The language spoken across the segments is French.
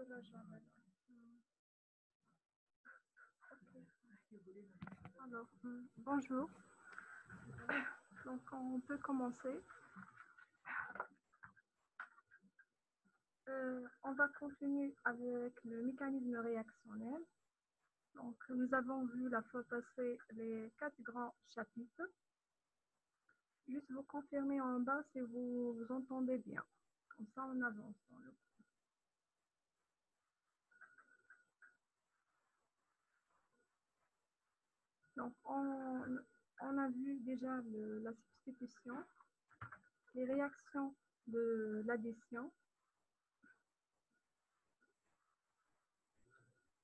là, je vais Alors, bonjour. Donc, on peut commencer. On va continuer avec le mécanisme réactionnel. Donc, nous avons vu la fois passée les 4 grands chapitres. Juste vous confirmer en bas si vous vous entendez bien. Comme ça, on avance dans le cours. Donc, on a vu déjà la substitution, les réactions de l'addition,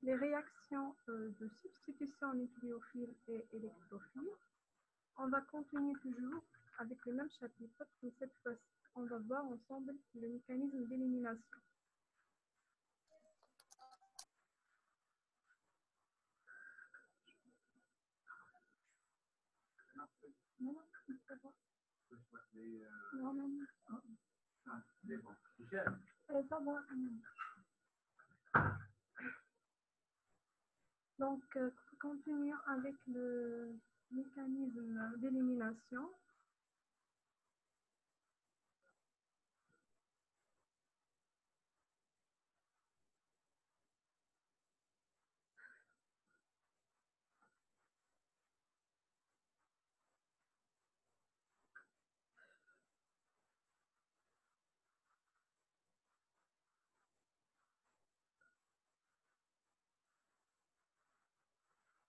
les réactions de substitution nucléophile et électrophile. On va continuer toujours avec le même chapitre, mais cette fois-ci, on va voir ensemble le mécanisme d'élimination. Non, c'est bon. Non, non, non. Ça va. Donc, continuons avec le mécanisme d'élimination.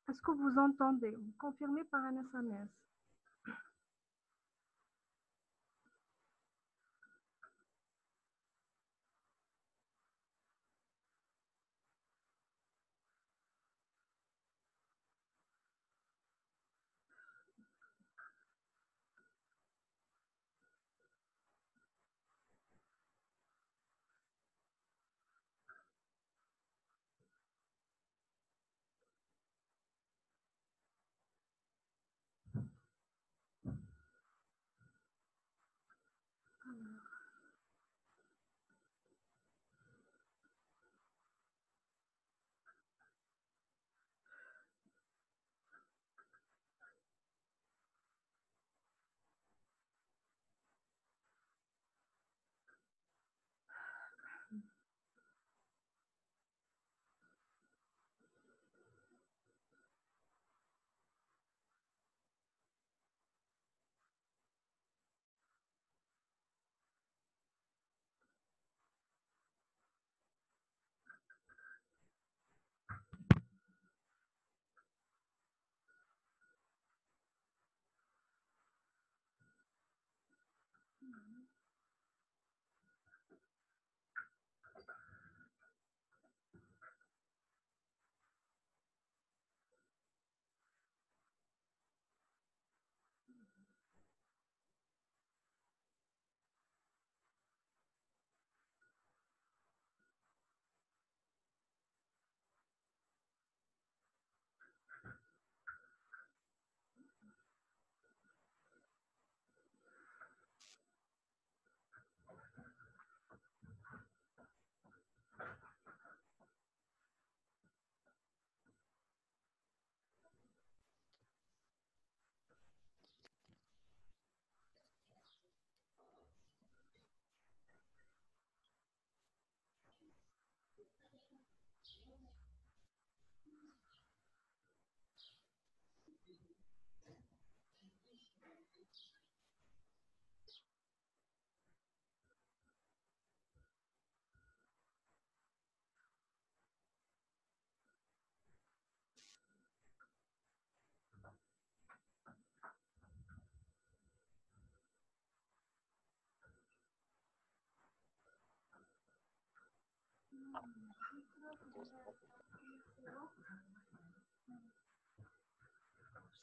Est-ce que vous entendez? Vous confirmez par un SMS.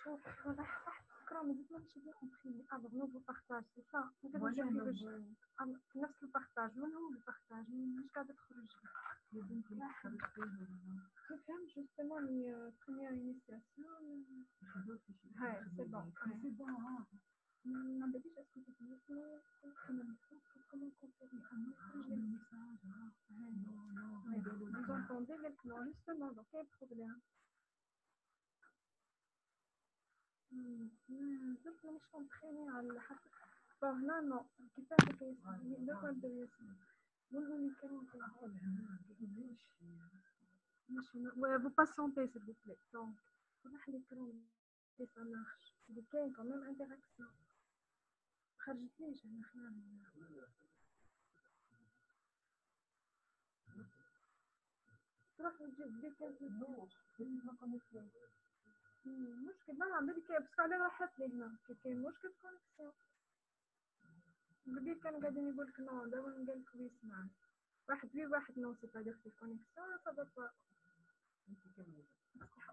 شوف واضح صح تذكروا ما زلنا ماشي بيان كومبريمي الوغ نوفو بارطاج سي سا نفس البارطاج من هو البارطاج مش قاعده تخرج نفهم جوستومون لي بروميير انيسياسيون هاي سي بون ما بديش اسكو تسمعوا كما نفهم كومون كونفيرمي انا نخرج لي ميساج هاي non, justement, donc quel problème? زدت مش entraînée على الحق. Bon, là, non. كيفاش يسمى؟ دوك نبداو يسمى. قولوا لي كلمة Ouais, vous patientez, s'il vous plaît. Donc, صباح لي كلام et ça marche. Il y a quand même interaction. خرجتليش أنا خلال. تروح تجيب ديك مشكل ما عم بدي بس على راحت لي هنا كاين مشكل كونيكسيون بدي كان قاعدين يقول لك نو دابا قال لك ويسمع واحد نو سي با دير في الكونيكسيون صافا با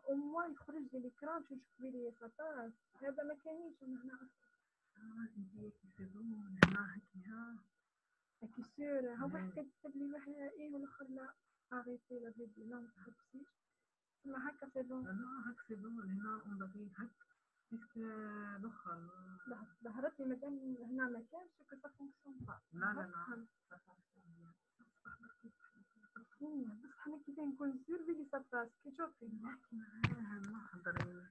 او موان يخرج لي ليكران باش نشوف لي ساباس هذا ما كاينيش انا هنا اصلا يكتبون هنا هكا اكي سور ها واحد كتب لي واحد ايه والاخر لا اريتي لا فيديو لا ما تحبسيش ما هكا سي بون لا هكا سي بون هنا اون باغي هكا بيسك الاخر ظهرت لي مادام هنا ما كانش كو سا فونكسيون با لا لا لا بس حنا كيفاش نكون سور بلي سا باس كي تشوفي نحكي معاها نهضر.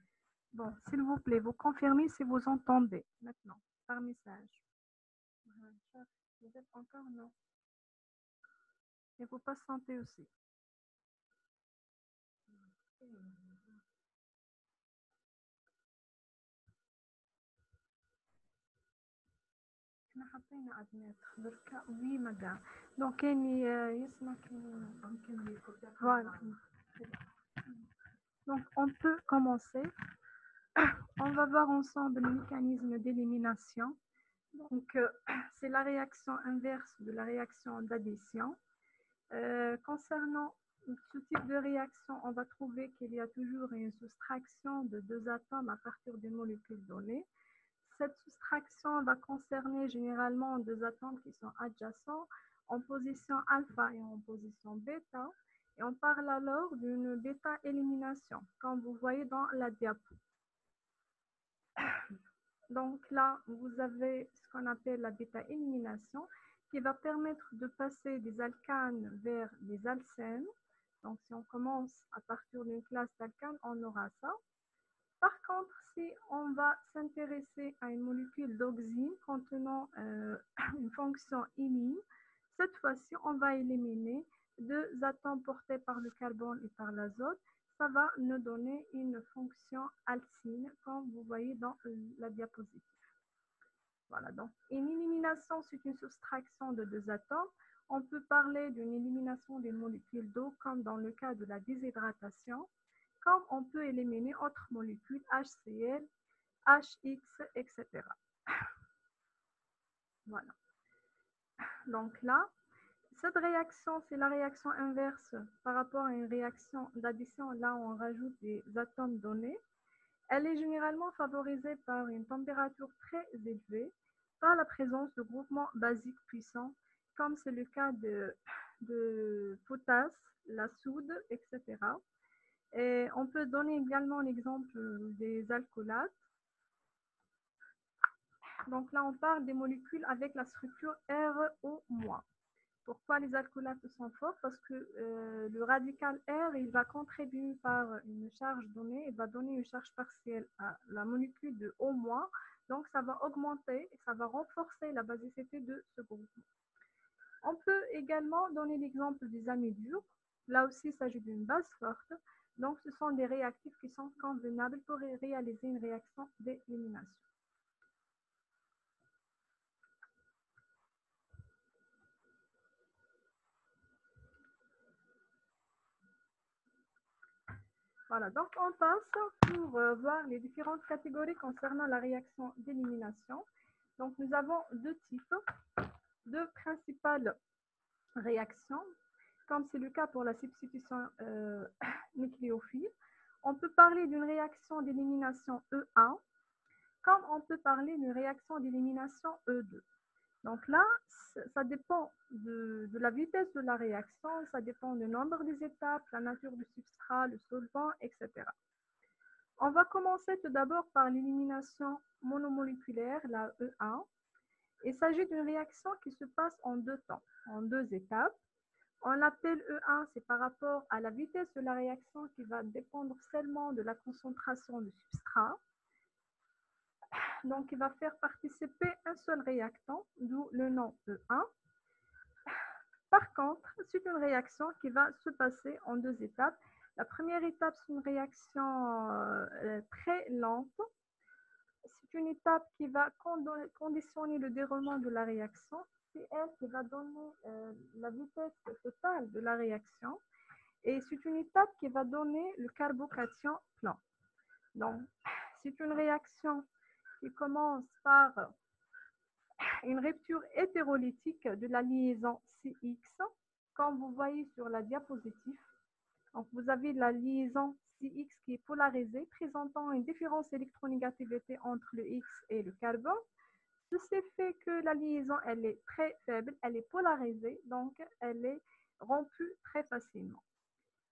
Bon, s'il vous plaît, vous confirmez si vous entendez maintenant par message. Vous êtes encore non. Et vous patientez aussi. Oui, madame. Donc, voilà. Donc, on peut commencer. On va voir ensemble le mécanisme d'élimination. Donc, c'est la réaction inverse de la réaction d'addition. Concernant ce type de réaction, on va trouver qu'il y a toujours une soustraction de deux atomes à partir d'une molécule donnée. Cette soustraction va concerner généralement deux atomes qui sont adjacents en position alpha et en position bêta. Et on parle alors d'une bêta-élimination, comme vous voyez dans la diapo. Donc là, vous avez ce qu'on appelle la bêta-élimination qui va permettre de passer des alcanes vers des alcènes. Donc si on commence à partir d'une classe d'alcanes, on aura ça. Par contre, si on va s'intéresser à une molécule d'oxyne contenant une fonction imine, cette fois-ci, on va éliminer deux atomes portés par le carbone et par l'azote. Ça va nous donner une fonction alcyne, comme vous voyez dans la diapositive. Voilà, donc une élimination, c'est une soustraction de deux atomes. On peut parler d'une élimination des molécules d'eau, comme dans le cas de la déshydratation, comme on peut éliminer autres molécules, HCl, HX, etc. Voilà. Donc là, cette réaction, c'est la réaction inverse par rapport à une réaction d'addition. Là, on rajoute des atomes donnés. Elle est généralement favorisée par une température très élevée, par la présence de groupements basiques puissants, comme c'est le cas de potasse, la soude, etc. Et on peut donner également l'exemple des alcoolates. Donc là, on parle des molécules avec la structure RO-. Pourquoi les alcoolates sont forts? Parce que le radical R, il va contribuer par une charge donnée, il va donner une charge partielle à la molécule de O-. Donc, ça va augmenter et ça va renforcer la basicité de ce groupe. On peut également donner l'exemple des amidures. Là aussi, il s'agit d'une base forte. Donc, ce sont des réactifs qui sont convenables pour réaliser une réaction d'élimination. Voilà, donc on passe pour voir les différentes catégories concernant la réaction d'élimination. Donc, nous avons deux types, deux principales réactions, comme c'est le cas pour la substitution nucléophile. On peut parler d'une réaction d'élimination E1, comme on peut parler d'une réaction d'élimination E2. Donc là, ça dépend de la vitesse de la réaction, ça dépend du nombre des étapes, la nature du substrat, le solvant, etc. On va commencer tout d'abord par l'élimination monomoléculaire, la E1. Il s'agit d'une réaction qui se passe en deux temps, en deux étapes. On l'appelle E1, c'est par rapport à la vitesse de la réaction qui va dépendre seulement de la concentration du substrat. Donc, il va faire participer un seul réactant, d'où le nom E1. Par contre, c'est une réaction qui va se passer en deux étapes. La première étape, c'est une réaction très lente. C'est une étape qui va conditionner le déroulement de la réaction. C'est elle qui va donner la vitesse totale de la réaction. Et c'est une étape qui va donner le carbocation plan. Donc, c'est une réaction qui commence par une rupture hétérolytique de la liaison CX, comme vous voyez sur la diapositive. Donc, vous avez la liaison CX qui est polarisée, présentant une différence électronégativité entre le X et le carbone. Ceci fait que la liaison, elle est très faible, elle est polarisée, donc elle est rompue très facilement.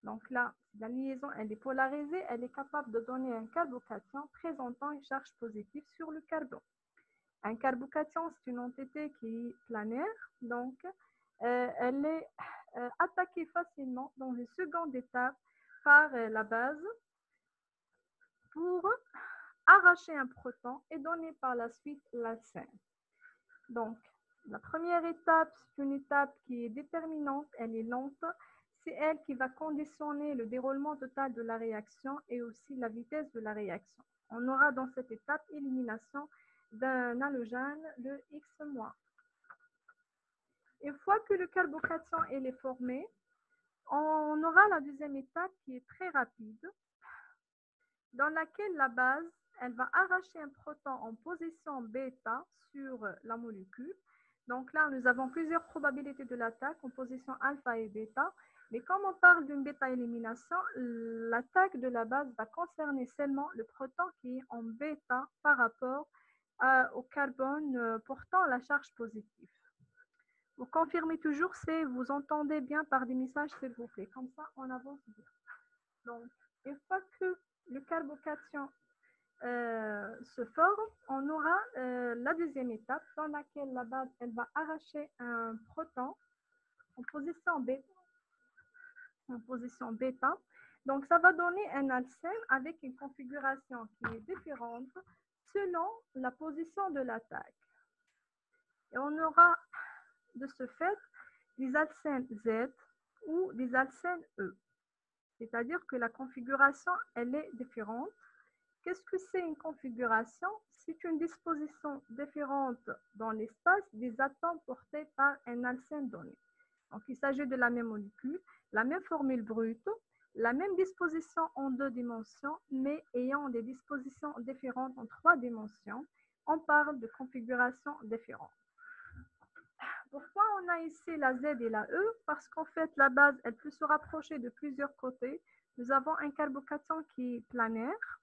Donc là, la liaison, elle est polarisée, elle est capable de donner un carbocation présentant une charge positive sur le carbone. Un carbocation, c'est une entité qui est planaire, donc elle est attaquée facilement dans une seconde étape par la base pour arracher un proton et donner par la suite l'alcène. Donc, la première étape, c'est une étape qui est déterminante, elle est lente. C'est elle qui va conditionner le déroulement total de la réaction et aussi la vitesse de la réaction. On aura dans cette étape élimination d'un halogène, le X-. Une fois que le carbocation est formé, on aura la deuxième étape qui est très rapide, dans laquelle la base, elle va arracher un proton en position bêta sur la molécule. Donc là, nous avons plusieurs probabilités de l'attaque en position alpha et bêta. Mais comme on parle d'une bêta-élimination, l'attaque de la base va concerner seulement le proton qui est en bêta par rapport au carbone portant la charge positive. Vous confirmez toujours si vous entendez bien par des messages, s'il vous plaît. Comme ça, on avance bien. Donc, une fois que le carbocation se forme, on aura la deuxième étape dans laquelle la base elle va arracher un proton en position bêta. Donc, ça va donner un alcène avec une configuration qui est différente selon la position de l'attaque. Et on aura de ce fait des alcènes Z ou des alcènes E. C'est-à-dire que la configuration, elle est différente. Qu'est-ce que c'est une configuration? C'est une disposition différente dans l'espace des atomes portés par un alcène donné. Donc, il s'agit de la même molécule, la même formule brute, la même disposition en deux dimensions, mais ayant des dispositions différentes en trois dimensions. On parle de configuration différente. Pourquoi on a ici la Z et la E? Parce qu'en fait, la base, elle peut se rapprocher de plusieurs côtés. Nous avons un carbocation qui est planaire.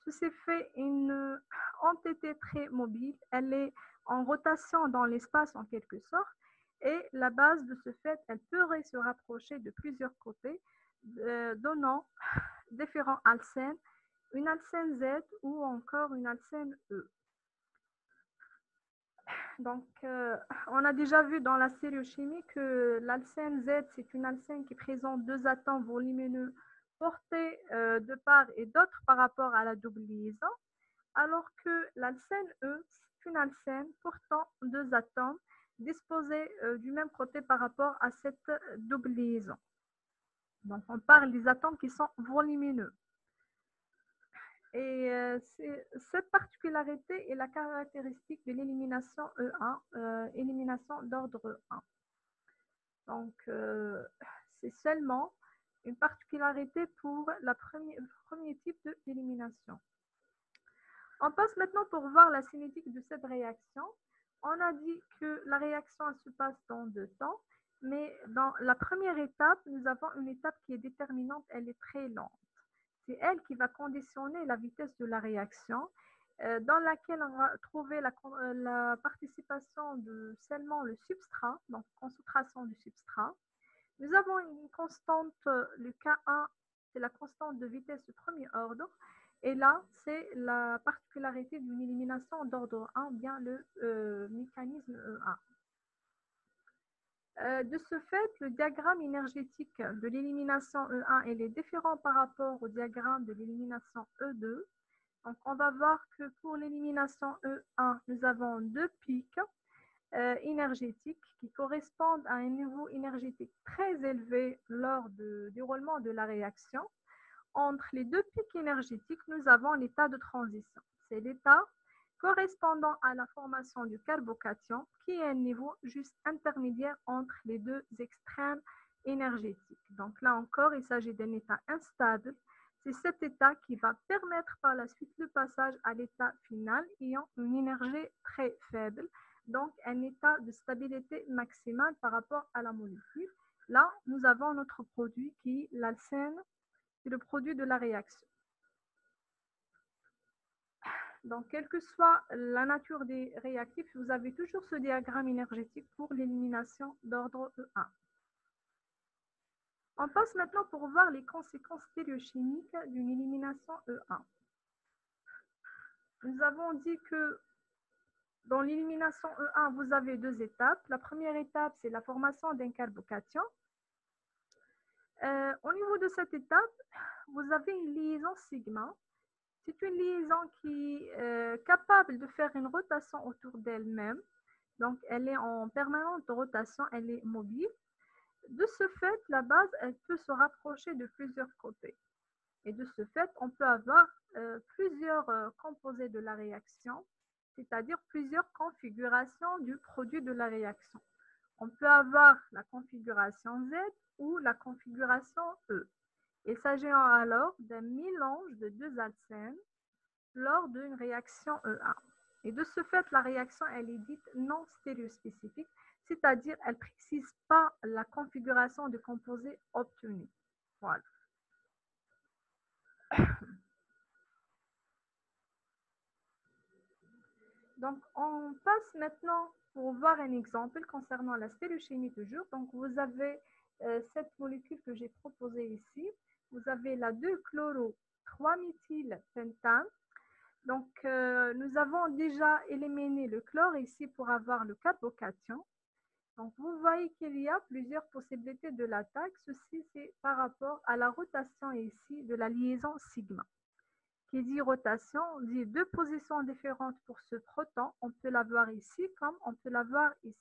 Ceci fait une entité très mobile. Elle est en rotation dans l'espace en quelque sorte. Et la base, de ce fait, elle pourrait se rapprocher de plusieurs côtés, donnant différents alcènes, une alcène Z ou encore une alcène E. Donc, on a déjà vu dans la stéréochimie que l'alcène Z, c'est une alcène qui présente deux atomes volumineux portés de part et d'autre par rapport à la double liaison, alors que l'alcène E, c'est une alcène portant deux atomes disposés du même côté par rapport à cette double liaison. Donc, on parle des atomes qui sont volumineux. Et cette particularité est la caractéristique de l'élimination E1, élimination d'ordre 1. Donc, c'est seulement une particularité pour le premier type d'élimination. On passe maintenant pour voir la cinétique de cette réaction. On a dit que la réaction se passe dans deux temps, mais dans la première étape, nous avons une étape qui est déterminante, elle est très lente. C'est elle qui va conditionner la vitesse de la réaction, dans laquelle on va trouver la participation de seulement le substrat, donc concentration du substrat. Nous avons une constante, le K1, c'est la constante de vitesse de premier ordre, et là, c'est la particularité d'une élimination d'ordre 1, bien le mécanisme E1. De ce fait, le diagramme énergétique de l'élimination E1 est différent par rapport au diagramme de l'élimination E2. Donc, on va voir que pour l'élimination E1, nous avons deux pics énergétiques qui correspondent à un niveau énergétique très élevé lors du déroulement de la réaction. Entre les deux pics énergétiques, nous avons l'état de transition. C'est l'état correspondant à la formation du carbocation, qui est un niveau juste intermédiaire entre les deux extrêmes énergétiques. Donc là encore, il s'agit d'un état instable. C'est cet état qui va permettre par la suite le passage à l'état final ayant une énergie très faible, donc un état de stabilité maximale par rapport à la molécule. Là, nous avons notre produit qui est l'alcène, c'est le produit de la réaction. Donc, quelle que soit la nature des réactifs, vous avez toujours ce diagramme énergétique pour l'élimination d'ordre E1. On passe maintenant pour voir les conséquences stéréochimiques d'une élimination E1. Nous avons dit que dans l'élimination E1, vous avez deux étapes. La première étape, c'est la formation d'un carbocation. Au niveau de cette étape, vous avez une liaison sigma. C'est une liaison qui est capable de faire une rotation autour d'elle-même. Donc, elle est en permanente rotation, elle est mobile. De ce fait, la base, elle peut se rapprocher de plusieurs côtés. Et de ce fait, on peut avoir plusieurs composés de la réaction, c'est-à-dire plusieurs configurations du produit de la réaction. On peut avoir la configuration Z ou la configuration E. Il s'agit alors d'un mélange de deux alcènes lors d'une réaction E1. Et de ce fait, la réaction, elle est dite non stéréospécifique, c'est-à-dire elle ne précise pas la configuration de composés obtenus. Voilà. Donc, on passe maintenant pour voir un exemple concernant la stéréochimie toujours. Donc, vous avez cette molécule que j'ai proposée ici. Vous avez la 2-chloro-3-méthylpentane. Donc, nous avons déjà éliminé le chlore ici pour avoir le carbocation. Donc, vous voyez qu'il y a plusieurs possibilités de l'attaque. Ceci, c'est par rapport à la rotation ici de la liaison sigma. Qui dit rotation, dit deux positions différentes pour ce proton. On peut l'avoir ici comme on peut l'avoir ici.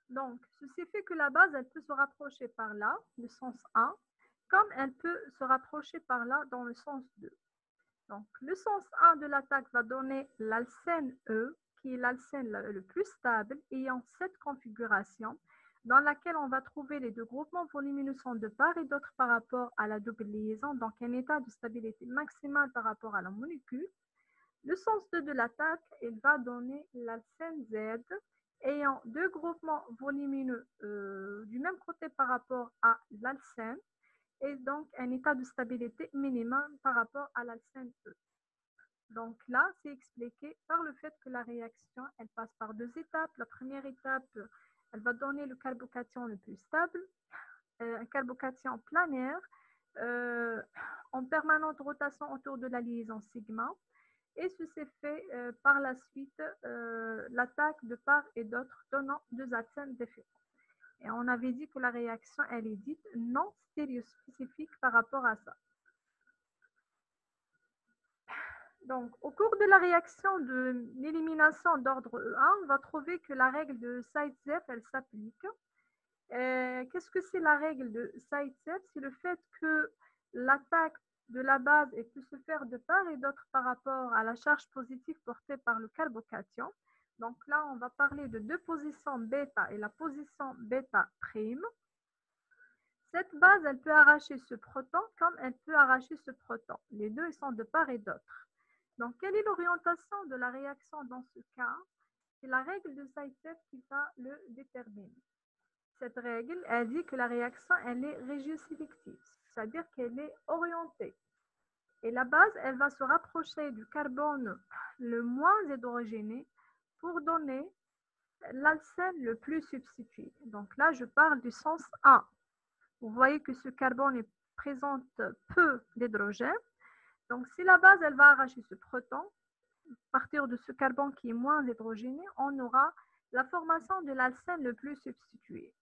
Donc, ceci fait que la base, elle peut se rapprocher par là, le sens 1, comme elle peut se rapprocher par là dans le sens 2. Donc, le sens 1 de l'attaque va donner l'alcène E, qui est l'alcène le plus stable, ayant cette configuration, dans laquelle on va trouver les deux groupements volumineux de part et d'autre par rapport à la double liaison, donc un état de stabilité maximale par rapport à la molécule. Le sens 2 de l'attaque, il va donner l'alcène Z, ayant deux groupements volumineux du même côté par rapport à l'alcène, et donc un état de stabilité minimum par rapport à l'alcène E. Donc là, c'est expliqué par le fait que la réaction, elle passe par deux étapes. La première étape, elle va donner le carbocation le plus stable, un carbocation planaire, en permanente rotation autour de la liaison sigma. Et ceci fait par la suite l'attaque de part et d'autre, donnant deux alcènes différents. Et on avait dit que la réaction, elle est dite non stéréospécifique par rapport à ça. Donc, au cours de la réaction de l'élimination d'ordre E1, on va trouver que la règle de Zaitsev, elle s'applique. Qu'est-ce que c'est la règle de Zaitsev? C'est le fait que l'attaque de la base elle peut se faire de part et d'autre par rapport à la charge positive portée par le carbocation. Donc là, on va parler de deux positions bêta et la position bêta prime. Cette base, elle peut arracher ce proton comme elle peut arracher ce proton. Les deux, ils sont de part et d'autre. Donc, quelle est l'orientation de la réaction dans ce cas? C'est la règle de Zaitsev qui va le déterminer. Cette règle, elle dit que la réaction, elle est régiosélective, c'est-à-dire qu'elle est orientée. Et la base, elle va se rapprocher du carbone le moins hydrogéné pour donner l'alcène le plus substitué. Donc là, je parle du sens 1. Vous voyez que ce carbone présente peu d'hydrogène. Donc, si la base, elle va arracher ce proton, à partir de ce carbone qui est moins hydrogéné, on aura la formation de l'alcène le plus substitué.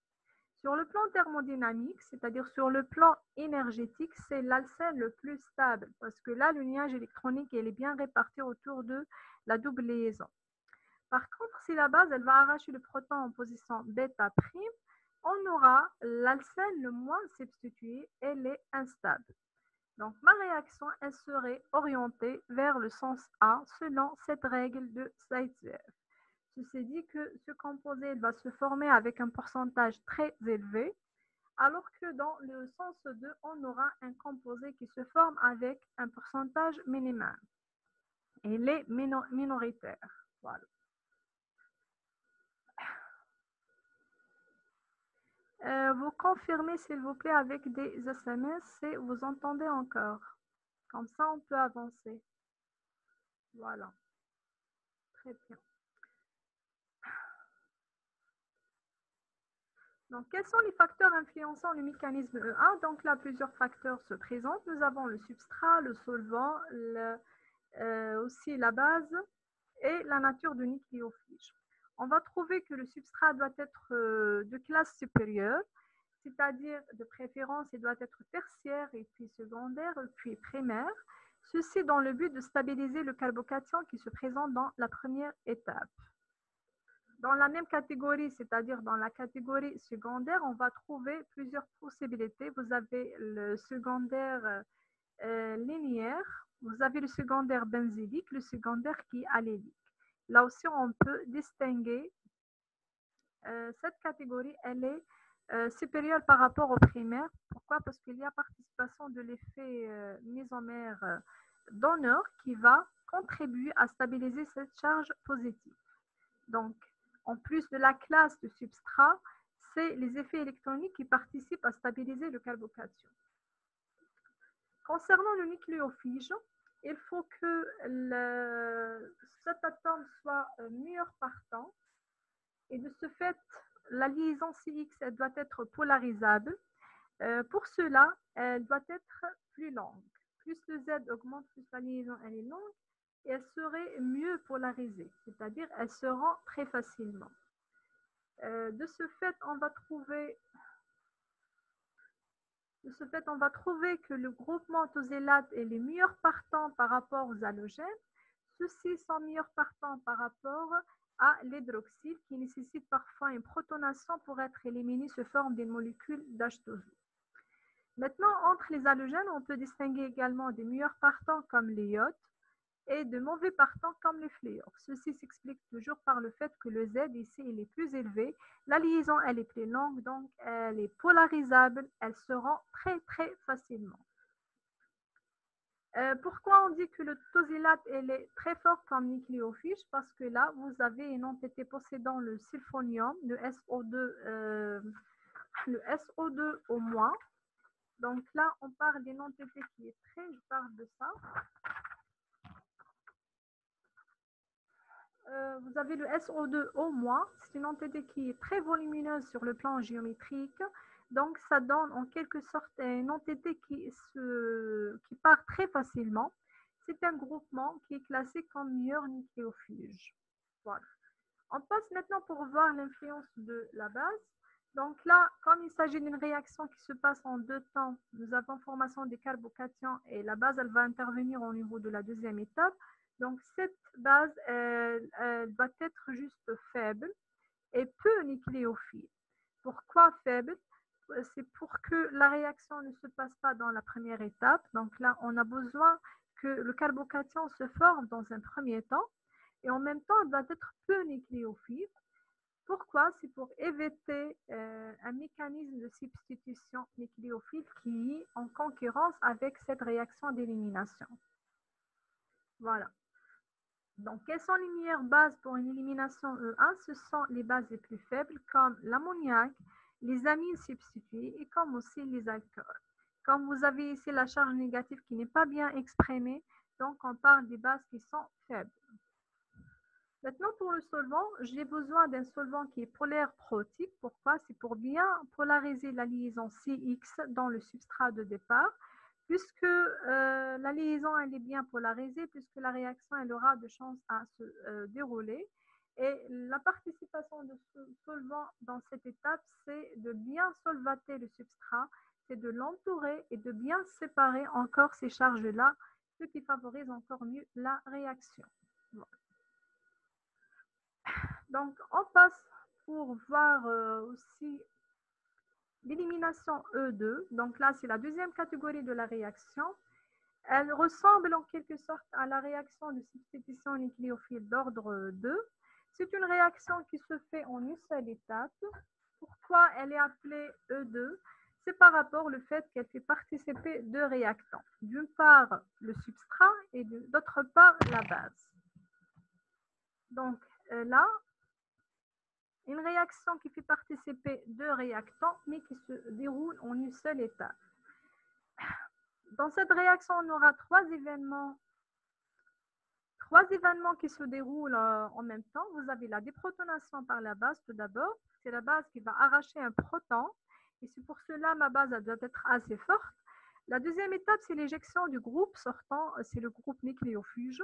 Sur le plan thermodynamique, c'est-à-dire sur le plan énergétique, c'est l'alcène le plus stable parce que là, le nuage électronique elle est bien réparti autour de la double liaison. Par contre, si la base elle va arracher le proton en position bêta prime, on aura l'alcène le moins substitué, elle est instable. Donc, ma réaction, elle serait orientée vers le sens A selon cette règle de Zaitsev. Ceci dit que ce composé va se former avec un pourcentage très élevé, alors que dans le sens 2, on aura un composé qui se forme avec un pourcentage minimal. Il est minoritaire. Voilà. Vous confirmez, s'il vous plaît, avec des SMS si vous entendez encore. Comme ça, on peut avancer. Voilà. Très bien. Donc, quels sont les facteurs influençant le mécanisme E1? Donc là, plusieurs facteurs se présentent. Nous avons le substrat, le solvant, aussi la base et la nature du nucléophile. On va trouver que le substrat doit être de classe supérieure, c'est-à-dire de préférence, il doit être tertiaire et puis secondaire et puis primaire. Ceci dans le but de stabiliser le carbocation qui se présente dans la première étape. Dans la même catégorie, c'est-à-dire dans la catégorie secondaire, on va trouver plusieurs possibilités. Vous avez le secondaire linéaire, vous avez le secondaire benzylique, le secondaire qui est allélique. Là aussi, on peut distinguer cette catégorie, elle est supérieure par rapport au primaire. Pourquoi? Parce qu'il y a participation de l'effet mésomère donneur qui va contribuer à stabiliser cette charge positive. Donc, en plus de la classe de substrat, c'est les effets électroniques qui participent à stabiliser le carbocation. Concernant le nucléophile, il faut que cet atome soit meilleur partant et de ce fait, la liaison CX elle doit être polarisable. Pour cela, elle doit être plus longue. Plus le Z augmente, plus la liaison elle est longue et elle serait mieux polarisée, c'est-à-dire elle se rend très facilement. De ce fait, on va trouver que le groupement tosélate est les meilleurs partants par rapport aux halogènes. Ceux-ci sont meilleurs partants par rapport à l'hydroxyle qui nécessite parfois une protonation pour être éliminé sous forme des molécules d'H2O. Maintenant, entre les halogènes, on peut distinguer également des meilleurs partants comme les iodes et de mauvais partants comme les fluors. Ceci s'explique toujours par le fait que le Z ici il est plus élevé, la liaison elle est plus longue, donc elle est polarisable, elle se rend très très facilement. Pourquoi on dit que le tosylate elle est très fort comme nucléophile? Parce que là, vous avez une entité possédant le sulfonium, le SO2 au moins. Donc là, on parle d'une entité qui est très, je parle de ça. Vous avez le SO2 au moins, c'est une entité qui est très volumineuse sur le plan géométrique. Donc, ça donne en quelque sorte une entité qui part très facilement. C'est un groupement qui est classé comme meilleur nucléophile. Voilà. On passe maintenant pour voir l'influence de la base. Donc là, comme il s'agit d'une réaction qui se passe en deux temps, nous avons formation des carbocations et la base, elle va intervenir au niveau de la deuxième étape. Donc cette base, elle va être juste faible et peu nucléophile. Pourquoi faible? C'est pour que la réaction ne se passe pas dans la première étape. Donc là, on a besoin que le carbocation se forme dans un premier temps et en même temps, elle doit être peu nucléophile. Pourquoi? C'est pour éviter un mécanisme de substitution nucléophile qui est en concurrence avec cette réaction d'élimination. Voilà. Donc, quelles sont les meilleures bases pour une élimination E1? Ce sont les bases les plus faibles comme l'ammoniac, les amines substituées et comme aussi les alcools. Comme vous avez ici la charge négative qui n'est pas bien exprimée, donc on parle des bases qui sont faibles. Maintenant, pour le solvant, j'ai besoin d'un solvant qui est polaire protique. Pourquoi? C'est pour bien polariser la liaison CX dans le substrat de départ. Puisque la liaison elle est bien polarisée, puisque la réaction elle aura de chances à se dérouler. Et la participation de ce solvant dans cette étape, c'est de bien solvater le substrat, c'est de l'entourer et de bien séparer encore ces charges-là, ce qui favorise encore mieux la réaction. Voilà. Donc, on passe pour voir aussi l'élimination E2. Donc là, c'est la deuxième catégorie de la réaction. Elle ressemble en quelque sorte à la réaction de substitution nucléophile d'ordre 2. C'est une réaction qui se fait en une seule étape. Pourquoi elle est appelée E2? C'est par rapport au fait qu'elle fait participer deux réactants. D'une part, le substrat et d'autre part, la base. Donc là, une réaction qui fait participer deux réactants, mais qui se déroule en une seule étape. Dans cette réaction, on aura trois événements qui se déroulent en même temps. Vous avez la déprotonation par la base tout d'abord. C'est la base qui va arracher un proton. Et c'est pour cela ma base doit être assez forte. La deuxième étape, c'est l'éjection du groupe sortant. C'est le groupe nucléofuge.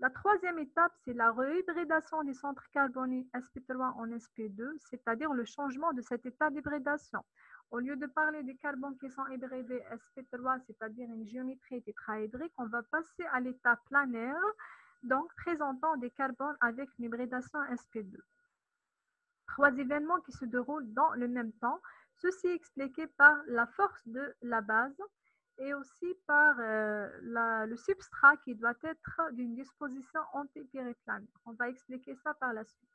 La troisième étape, c'est la réhybridation des centres carbonés sp3 en sp2, c'est-à-dire le changement de cet état d'hybridation. Au lieu de parler des carbones qui sont hybridés sp3, c'est-à-dire une géométrie tétraédrique, on va passer à l'état planaire, donc présentant des carbones avec une hybridation sp2. Trois événements qui se déroulent dans le même temps, ceci expliqué par la force de la base et aussi par le substrat qui doit être d'une disposition antipériplanaire. On va expliquer ça par la suite.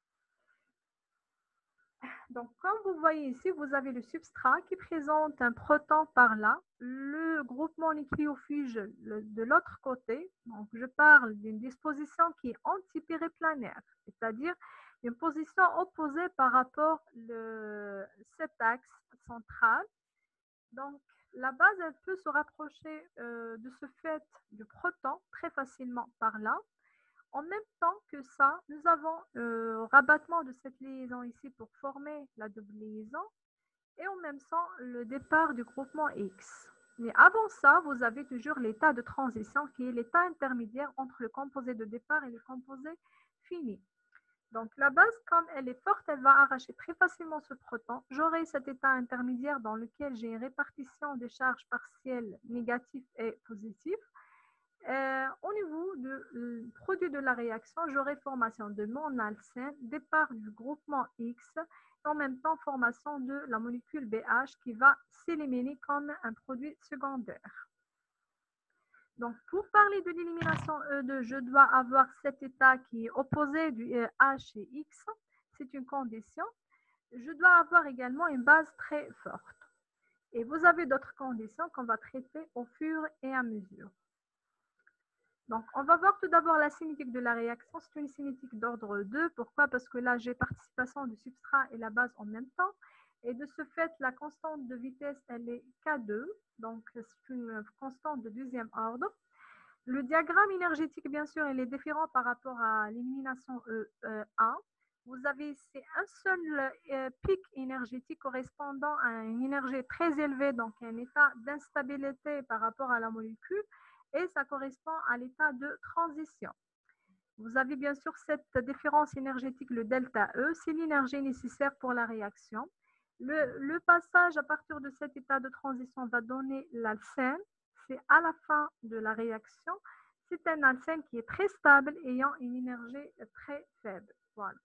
Donc, comme vous voyez ici, vous avez le substrat qui présente un proton par là, le groupement nucléofuge de l'autre côté. Donc, je parle d'une disposition qui est antipériplanaire, c'est-à-dire une position opposée par rapport à cet axe central. Donc, la base, elle peut se rapprocher de ce fait du proton très facilement par là. En même temps que ça, nous avons rabattement de cette liaison ici pour former la double liaison et en même temps le départ du groupement X. Mais avant ça, vous avez toujours l'état de transition qui est l'état intermédiaire entre le composé de départ et le composé fini. Donc, la base, comme elle est forte, elle va arracher très facilement ce proton. J'aurai cet état intermédiaire dans lequel j'ai une répartition des charges partielles négatives et positives. Au niveau du produit de la réaction, j'aurai formation de mon alcène, départ du groupement X, et en même temps formation de la molécule BH qui va s'éliminer comme un produit secondaire. Donc, pour parler de l'élimination E2, je dois avoir cet état qui est opposé du H et X. C'est une condition. Je dois avoir également une base très forte. Et vous avez d'autres conditions qu'on va traiter au fur et à mesure. Donc, on va voir tout d'abord la cinétique de la réaction. C'est une cinétique d'ordre 2. Pourquoi? Parce que là, j'ai participation du substrat et la base en même temps. Et de ce fait, la constante de vitesse, elle est K2. Donc, c'est une constante de deuxième ordre. Le diagramme énergétique, bien sûr, il est différent par rapport à l'élimination E1. Vous avez ici un seul pic énergétique correspondant à une énergie très élevée, donc un état d'instabilité par rapport à la molécule, et ça correspond à l'état de transition. Vous avez bien sûr cette différence énergétique, le delta E, c'est l'énergie nécessaire pour la réaction. Le passage à partir de cet état de transition va donner l'alcène. C'est à la fin de la réaction. C'est un alcène qui est très stable, ayant une énergie très faible. Voilà.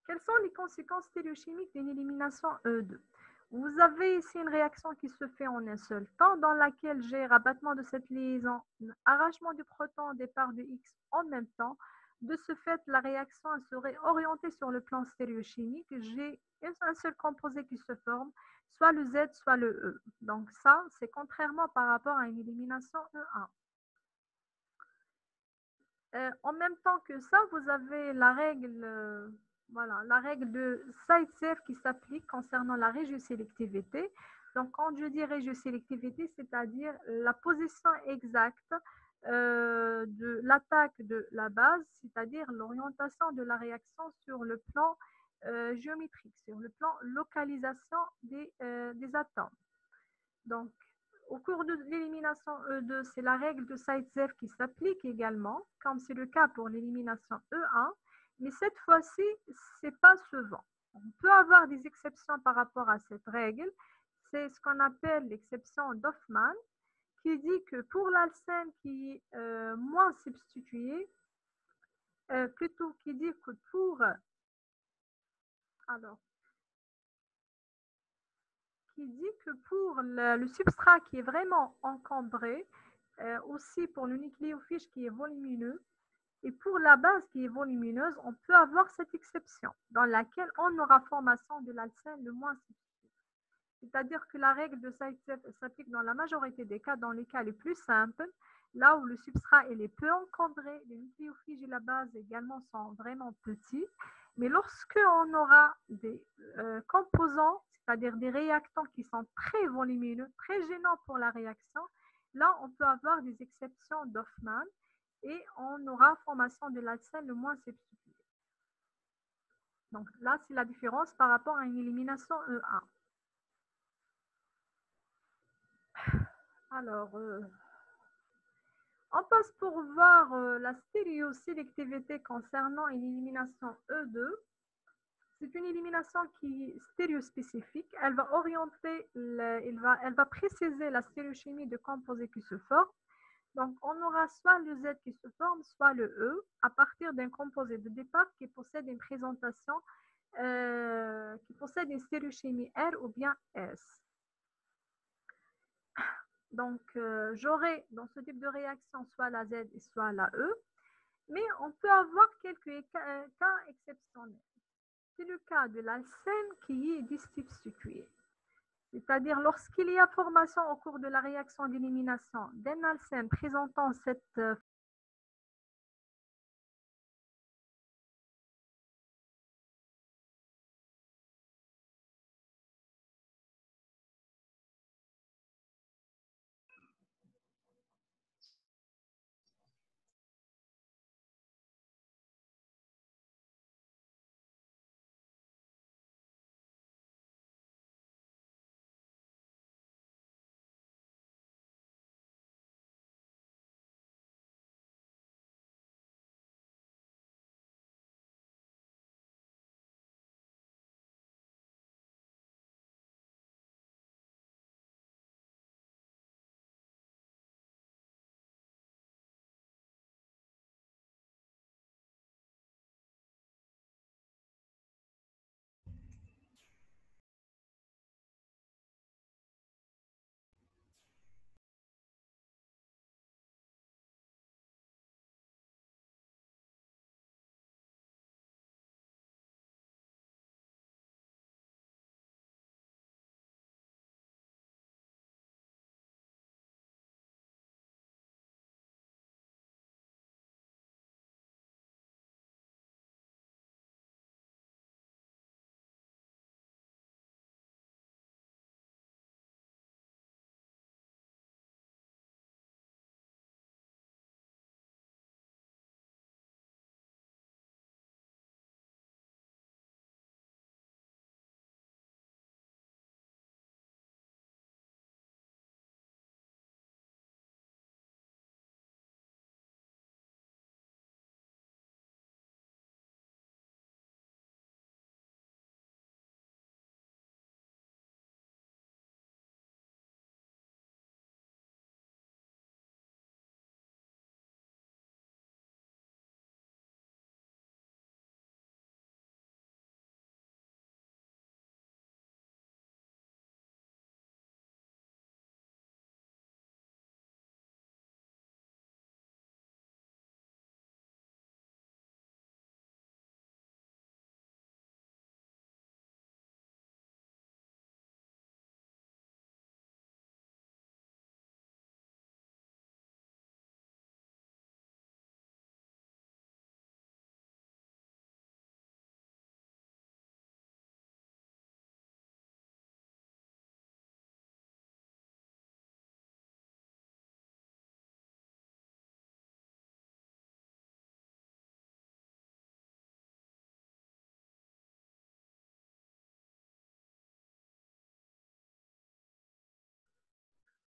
Quelles sont les conséquences stéréochimiques d'une élimination E2? Vous avez ici une réaction qui se fait en un seul temps, dans laquelle j'ai rabattement de cette liaison, arrachement du proton, départ de X en même temps. De ce fait, la réaction serait orientée sur le plan stéréochimique. J'ai un seul composé qui se forme, soit le Z, soit le E. Donc ça, c'est contrairement par rapport à une élimination E1. En même temps que ça, vous avez la règle... Voilà, la règle de Zaitsev qui s'applique concernant la régiosélectivité. Donc, quand je dis régiosélectivité, c'est-à-dire la position exacte de l'attaque de la base, c'est-à-dire l'orientation de la réaction sur le plan géométrique, sur le plan localisation des atomes. Donc, Au cours de l'élimination E2, c'est la règle de Zaitsev qui s'applique également, comme c'est le cas pour l'élimination E1, mais cette fois-ci, ce n'est pas ce vent. On peut avoir des exceptions par rapport à cette règle. C'est ce qu'on appelle l'exception d'Hoffmann, qui dit que pour l'alcène qui est moins substitué, plutôt qui dit que pour alors qui dit que pour le substrat qui est vraiment encombré, aussi pour le nucléophile qui est volumineux, et pour la base qui est volumineuse, on peut avoir cette exception dans laquelle on aura formation de l'alcène le moins substitué. C'est-à-dire que la règle de Zaitsev s'applique dans la majorité des cas, dans les cas les plus simples, là où le substrat est peu encombré, les nucléophiles et la base également sont vraiment petits. Mais lorsque on aura des composants, c'est-à-dire des réactants qui sont très volumineux, très gênants pour la réaction, là on peut avoir des exceptions d'Hoffmann et on aura formation de l'alcène le moins substitué. Donc là, c'est la différence par rapport à une élimination E1. Alors, on passe pour voir la stéréosélectivité concernant une élimination E2. C'est une élimination qui est stéréospécifique. Elle va orienter, elle va préciser la stéréochimie de composés qui se forment. Donc, on aura soit le Z qui se forme, soit le E, à partir d'un composé de départ qui possède une présentation, qui possède une stéréochimie R ou bien S. Donc, j'aurai dans ce type de réaction soit la Z et soit la E, mais on peut avoir quelques cas exceptionnels. C'est le cas de l'alcène qui est disubstitué. C'est-à-dire lorsqu'il y a formation au cours de la réaction d'élimination d'un alcène présentant cette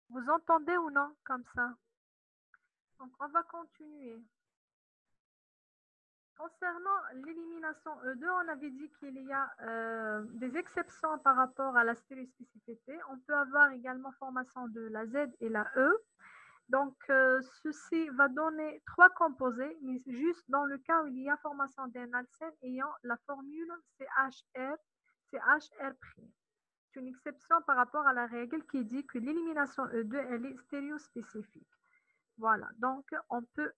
Vous entendez ou non comme ça? Donc, on va continuer. Concernant l'élimination E2, on avait dit qu'il y a des exceptions par rapport à la stéréospécificité. On peut avoir également formation de la Z et la E. Donc, ceci va donner trois composés, mais juste dans le cas où il y a formation d'un alcène ayant la formule CHR, CHR'. C'est une exception par rapport à la règle qui dit que l'élimination E2, elle est stéréospécifique. Voilà, donc on peut